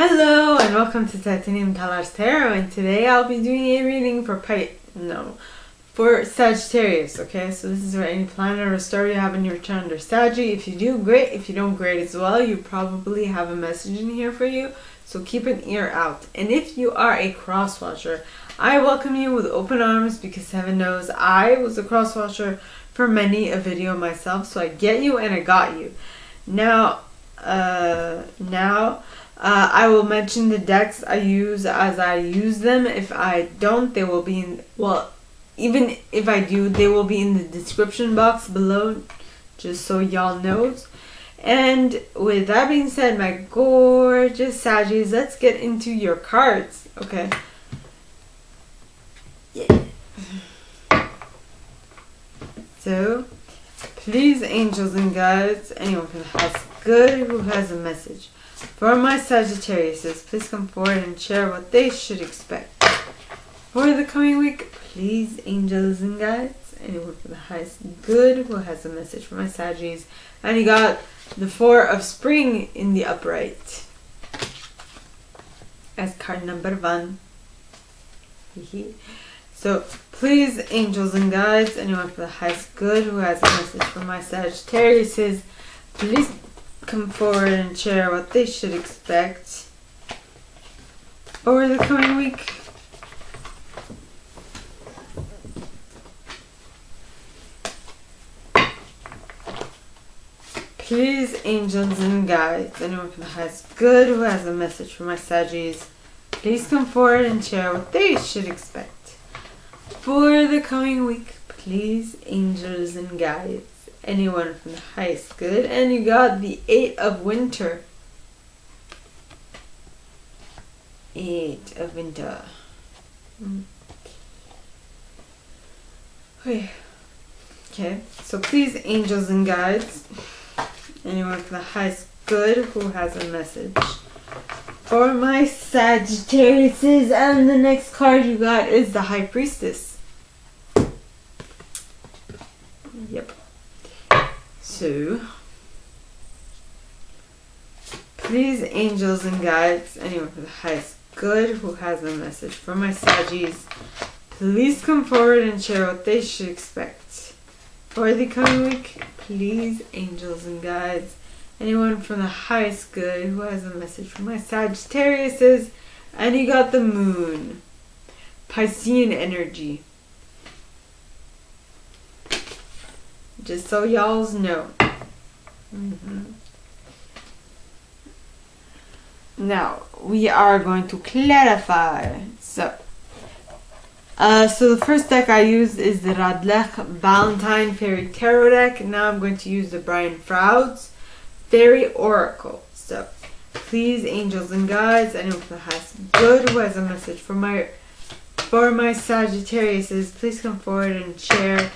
Hello and welcome to Titanium Colors Tarot, and today I'll be doing a reading for Sagittarius. Okay, so this is for any planet or star you have in your chart under Saggy. If you do, great. If you don't, great as well. You probably have a message in here for you, so keep an ear out. And if you are a cross watcher, I welcome you with open arms, because heaven knows I was a cross watcher for many a video myself, so I get you and I got you. Now I will mention the decks I use as I use them. If I don't, they will be in, well, even if I do, they will be in the description box below, just so y'all knows. And with that being said, my gorgeous Saggies, let's get into your cards, okay? Yeah. So, please, angels and guides, anyone who has good, who has a message. For my Sagittariuses, please come forward and share what they should expect. For the coming week, please, angels and guides, anyone for the highest good who has a message for my Saggies. And you got the Four of Spring in the upright as card number 1. So, please, angels and guides, anyone for the highest good who has a message for my Sagittariuses, please come forward and share what they should expect over the coming week. Please, angels and guides, anyone from the highest good who has a message for my Saggies, please come forward and share what they should expect for the coming week. Please, angels and guides, anyone from the highest good. And you got the 8 of Winter. 8 of Winter. Okay, so please, angels and guides, anyone from the highest good who has a message for my Sagittariuses. And the next card you got is the High Priestess. Yep. So, please, angels and guides, anyone for the highest good who has a message for my Saggies, please come forward and share what they should expect for the coming week. Please, angels and guides, anyone from the highest good who has a message for my Sagittariuses. And you got the Moon, Piscean energy. Just so y'all know. Now, we are going to clarify. So the first deck I used is the Radleigh Valentine Fairy Tarot deck. Now I'm going to use the Froud's Fairy Oracle. So, please, angels and guides, anyone from the highest good who has a message for my Sagittariuses, please come forward and share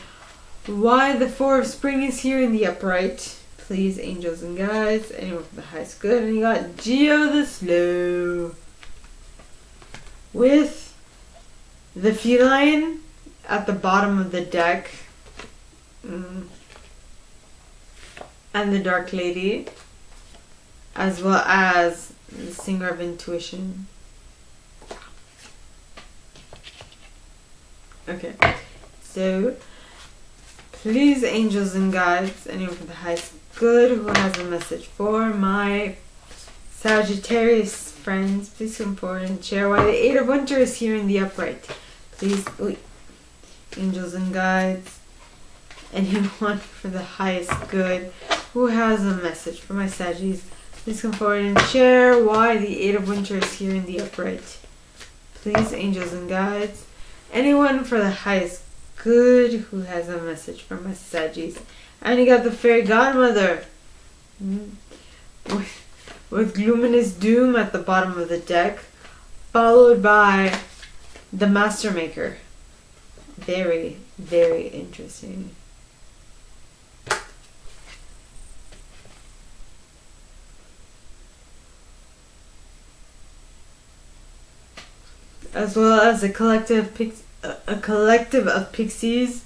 why the Four of Spring is here in the upright. Please, angels and guides, anyone from the highest good. And you got Geo the Slow with the feline at the bottom of the deck, and the Dark Lady, as well as the Singer of Intuition. Okay, so please, angels and guides, anyone from the highest good who has a message for my Sagittarius friends, please come forward and share why the 8 of Winter is here in the upright. Please, angels and guides, anyone for the highest good who has a message for my Saggies, please come forward and share why the 8 of Winter is here in the upright. Please, angels and guides, anyone for the highest good who has a message for my Saggies. And you got the Fairy Godmother with Luminous Doom at the bottom of the deck, followed by the Master Maker. Very, very interesting. As well as a collective of pixies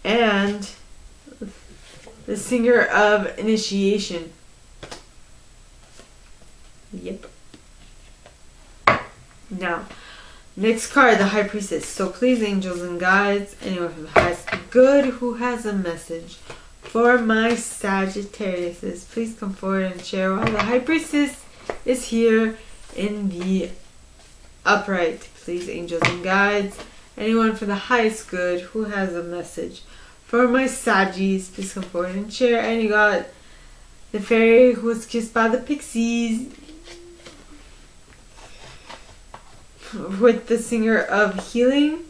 and the Singer of Initiation. Yep. Now, next card, the High Priestess. So please, angels and guides, anyone from the highest good who has a message for my Sagittariuses, please come forward and share why the High Priestess is here in the upright. Please, angels and guides, anyone for the highest good who has a message for my Saggies, please come forward and share. And you got the fairy who was kissed by the pixies, with the singer of healing,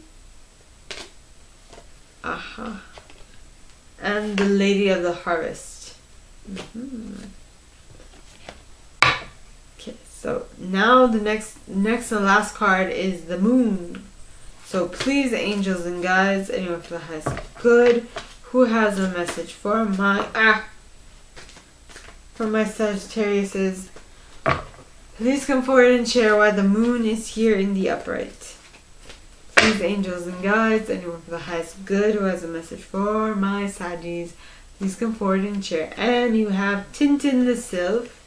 and the lady of the harvest. Okay, so now the next and last card is the moon. So please, angels and guides, anyone for the highest good who has a message for my Sagittariuses, please come forward and share why the moon is here in the upright. Please, angels and guides, anyone for the highest good who has a message for my Saggies, please come forward and share. And you have Tintin the Sylph,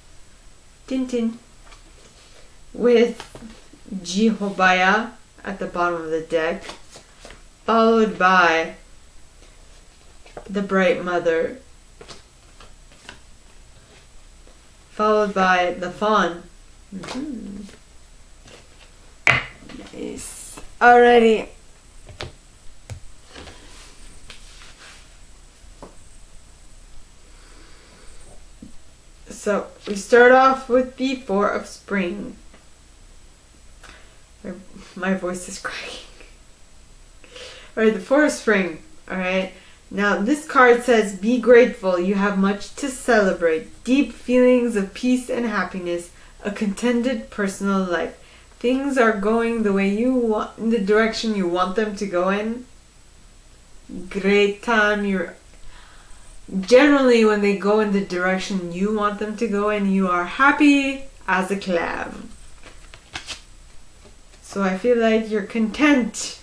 Tintin, with Jehovah at the bottom of the deck, followed by the Bright Mother, followed by the Fawn. Nice. Alrighty. So we start off with the Four of Spring. My voice is cracking. Alright, the Four of Spring. Alright. Now this card says, be grateful, you have much to celebrate. Deep feelings of peace and happiness. A contented personal life. Things are going the way you want, in the direction you want them to go in. Great time. You're generally, when they go in the direction you want them to go in, you are happy as a clam. So I feel like you're content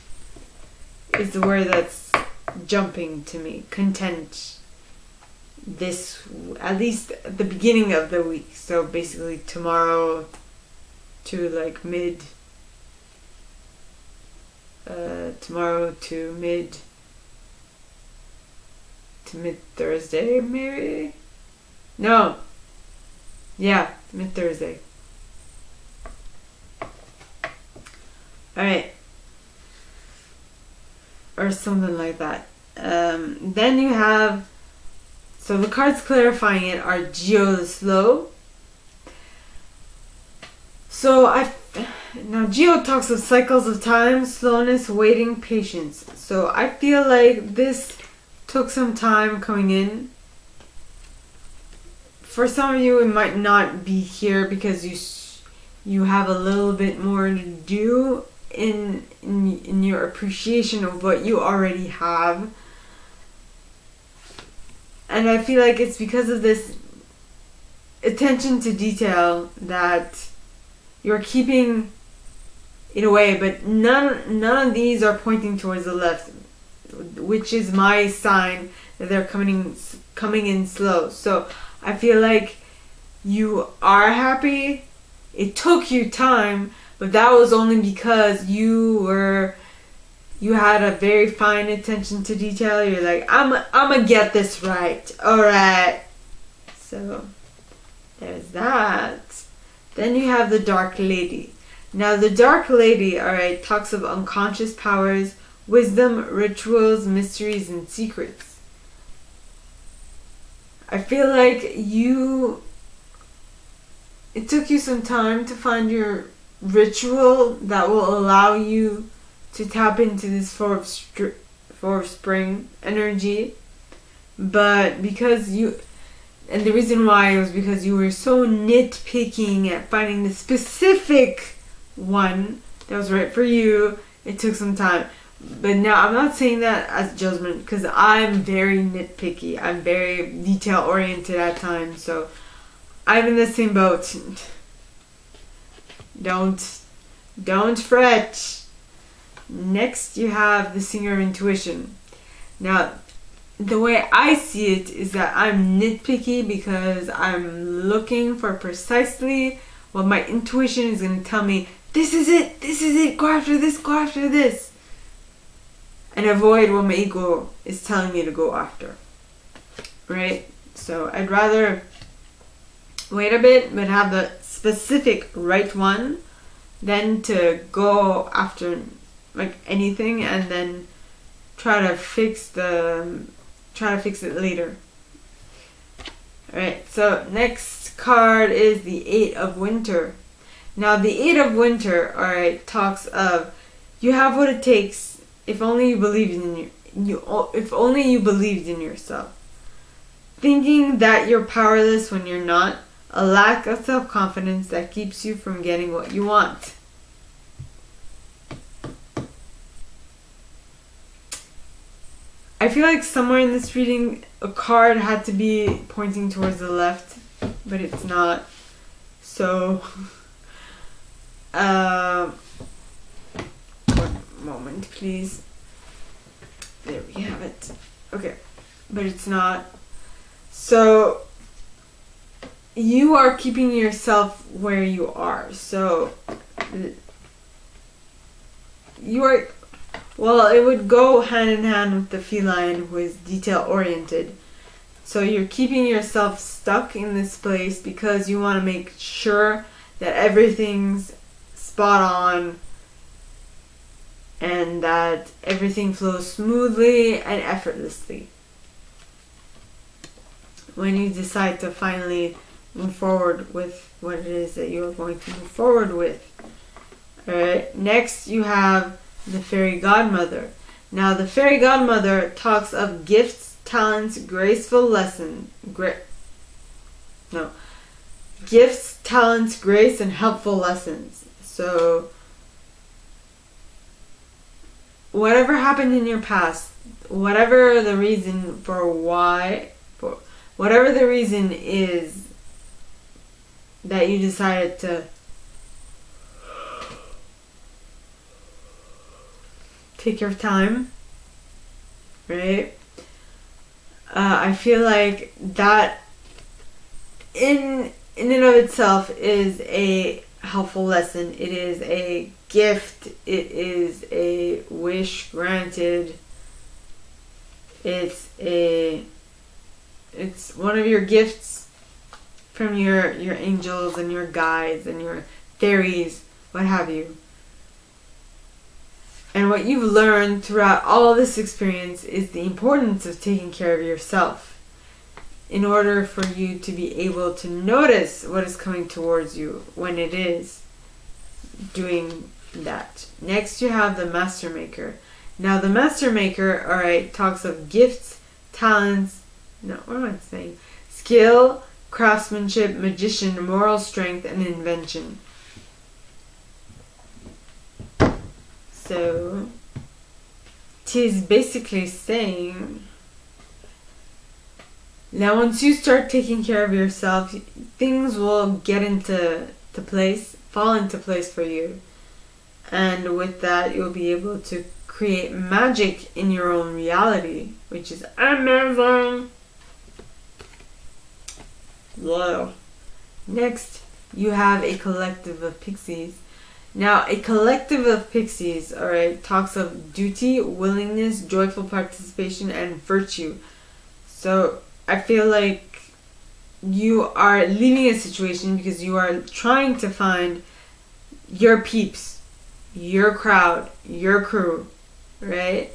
is the word that's jumping to me. Content. This, at least at the beginning of the week. So basically tomorrow to like mid Thursday, maybe? No. Yeah, mid Thursday. Alright. Or something like that. Then you have, so the cards clarifying it are Geo the Slow. So now Geo talks of cycles of time, slowness, waiting, patience. So I feel like this took some time coming in. For some of you, it might not be here because you have a little bit more to do in your appreciation of what you already have. And I feel like it's because of this attention to detail that you're keeping it away, but none of these are pointing towards the left, which is my sign that they're coming in slow. So I feel like you are happy. It took you time, but that was only because you had a very fine attention to detail. You're like, I'm gonna get this right. Alright. So there's that. Then you have the Dark Lady. Now the Dark Lady, alright, talks of unconscious powers, wisdom, rituals, mysteries, and secrets. I feel like it took you some time to find your ritual that will allow you to tap into this Four of Spring energy. But because and the reason why was because you were so nitpicking at finding the specific one that was right for you, it took some time. But now I'm not saying that as judgment, because I'm very nitpicky. I'm very detail oriented at times, so I'm in the same boat. Don't fret. Next you have the Singer of Intuition. Now the way I see it is that I'm nitpicky because I'm looking for precisely Well, my intuition is going to tell me, this is it, go after this. And avoid what my ego is telling me to go after. Right? So I'd rather wait a bit, but have the specific right one than to go after like anything and then try to fix it later. Alright, so next card is the 8 of Winter. Now the 8 of Winter, alright, talks of you have what it takes if only you believed in if only you believed in yourself. Thinking that you're powerless when you're not, a lack of self-confidence that keeps you from getting what you want. I feel like somewhere in this reading a card had to be pointing towards the left, but it's not. So, one moment please. There we have it. Okay, but it's not. So, you are keeping yourself where you are. So, you are... Well, it would go hand in hand with the feline who is detail-oriented. So you're keeping yourself stuck in this place because you want to make sure that everything's spot on and that everything flows smoothly and effortlessly. When you decide to finally move forward with what it is that you're going to move forward with. Alright, next you have the Fairy Godmother. Now the Fairy Godmother talks of gifts, talents, graceful lessons. Gifts, talents, grace, and helpful lessons. So whatever happened in your past, whatever the reason whatever the reason is that you decided to take your time, right? I feel like that in and of itself is a helpful lesson. It is a gift. It is a wish granted. It's one of your gifts from your angels and your guides and your fairies, what have you. And what you've learned throughout all of this experience is the importance of taking care of yourself in order for you to be able to notice what is coming towards you when it is doing that. Next you have the Master Maker. Now the Master Maker, alright, talks of gifts, talents, skill, craftsmanship, magician, moral strength, and invention. So, it is basically saying that once you start taking care of yourself, things will get fall into place for you. And with that, you'll be able to create magic in your own reality, which is amazing. Wow. Next, you have a collective of pixies. Now, a collective of pixies, alright, talks of duty, willingness, joyful participation, and virtue. So, I feel like you are leaving a situation because you are trying to find your peeps, your crowd, your crew, right?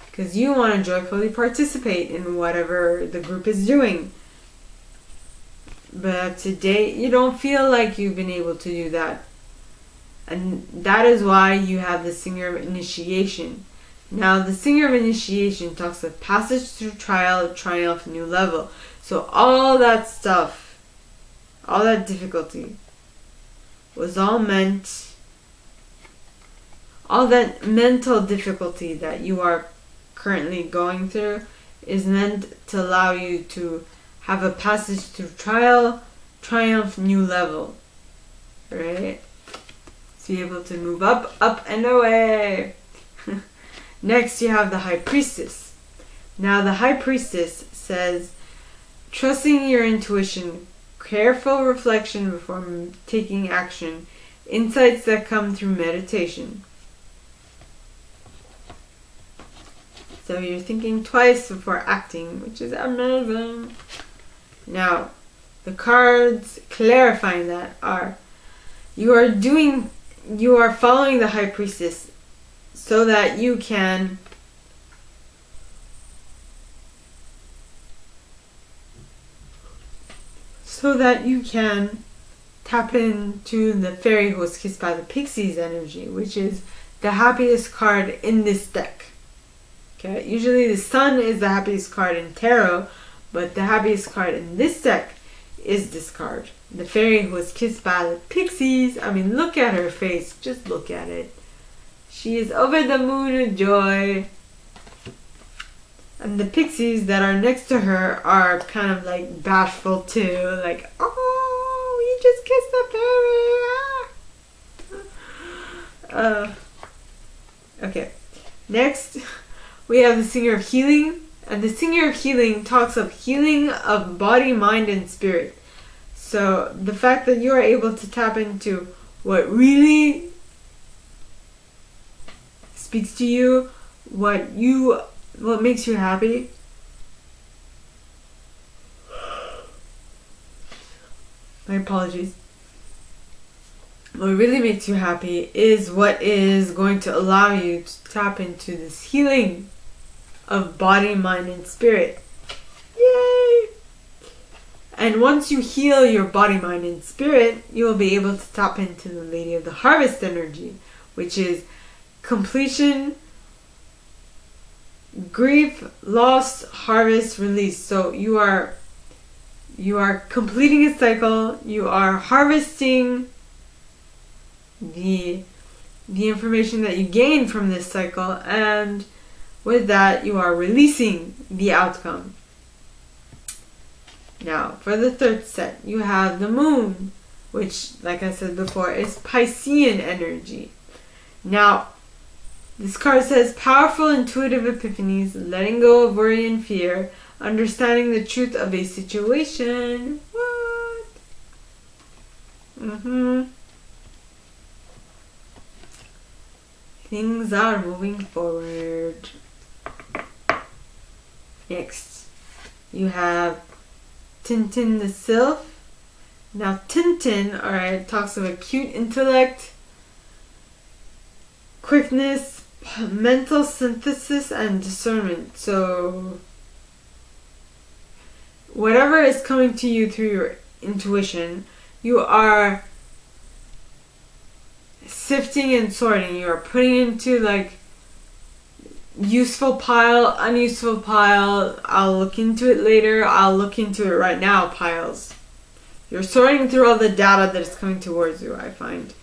Because you want to joyfully participate in whatever the group is doing. But today, you don't feel like you've been able to do that. And that is why you have the Singer of Initiation. Now, the Singer of Initiation talks of passage through trial, triumph, new level. So all that stuff, all that difficulty, was all meant, all that mental difficulty that you are currently going through is meant to allow you to have a passage through trial, triumph, new level. Right? To be able to move up, up, and away. Next, you have the High Priestess. Now, the High Priestess says, trusting your intuition, careful reflection before taking action, insights that come through meditation. So you're thinking twice before acting, which is amazing. Now, the cards clarifying that are, you are following the High Priestess so that you can tap into the fairy who was kissed by the pixies energy, which is the happiest card in this deck. Okay, usually the sun is the happiest card in tarot, but the happiest card in this deck is this card. The fairy who was kissed by the pixies. I mean, look at her face. Just look at it. She is over the moon of joy. And the pixies that are next to her are kind of like bashful too. Like, oh, you just kissed the fairy. Okay. Next, we have the Singer of Healing. And the Singer of Healing talks of healing of body, mind, and spirit. So the fact that you are able to tap into what really speaks to you, what makes you happy. My apologies. What really makes you happy is what is going to allow you to tap into this healing of body, mind, and spirit. Yay! And once you heal your body, mind, and spirit, you will be able to tap into the Lady of the Harvest energy, which is completion, grief, loss, harvest, release. So you are completing a cycle. You are harvesting the information that you gain from this cycle, and with that you are releasing the outcome. Now, for the third set, you have the moon, which, like I said before, is Piscean energy. Now, this card says powerful intuitive epiphanies, letting go of worry and fear, understanding the truth of a situation. What? Things are moving forward. Next, you have Tintin the Sylph. Now, Tintin, alright, talks of acute intellect, quickness, mental synthesis, and discernment. So, whatever is coming to you through your intuition, you are sifting and sorting. You are putting into like useful pile, unuseful pile, I'll look into it later, I'll look into it right now piles. You're sorting through all the data that is coming towards you, I find.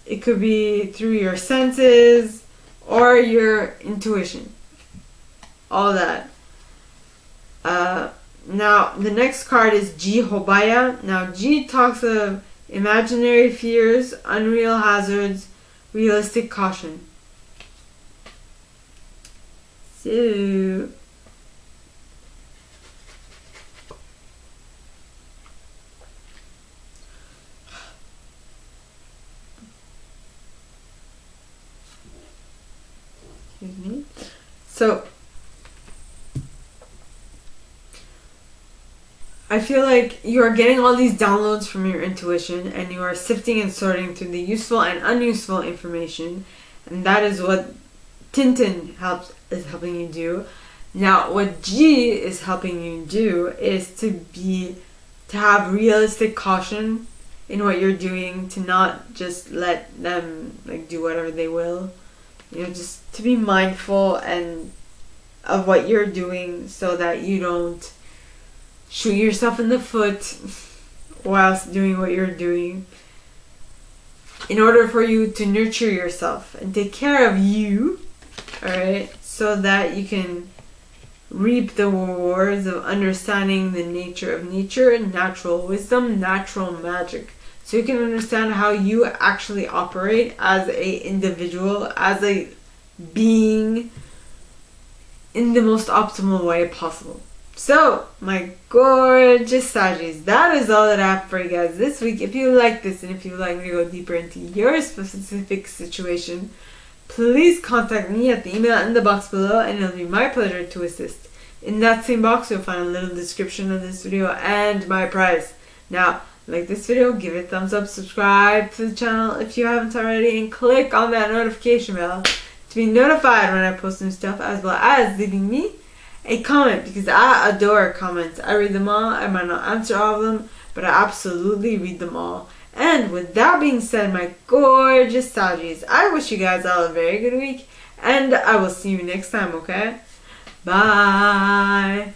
It could be through your senses or your intuition. All that. Now, the next card is G Hobaya. Now, G talks of imaginary fears, unreal hazards, realistic caution. So, excuse me. So, I feel like you are getting all these downloads from your intuition, and you are sifting and sorting through the useful and unuseful information, and that is what Tintin is helping you do. Now, what G is helping you do is to have realistic caution in what you're doing, to not just let them like do whatever they will. You know, just to be mindful and of what you're doing, so that you don't shoot yourself in the foot whilst doing what you're doing, in order for you to nurture yourself and take care of you, alright, so that you can reap the rewards of understanding the nature of nature, natural wisdom, natural magic. So you can understand how you actually operate as a individual, as a being, in the most optimal way possible. So, my gorgeous Saggies, that is all that I have for you guys this week. If you like this and if you would like me to go deeper into your specific situation, please contact me at the email in the box below and it'll be my pleasure to assist. In that same box, you'll find a little description of this video and my price. Now, like this video, give it a thumbs up, subscribe to the channel if you haven't already, and click on that notification bell to be notified when I post new stuff, as well as leaving me a comment, because I adore comments. I read them all. I might not answer all of them, but I absolutely read them all. And with that being said, my gorgeous Saggies, I wish you guys all a very good week, and I will see you next time, okay? Bye!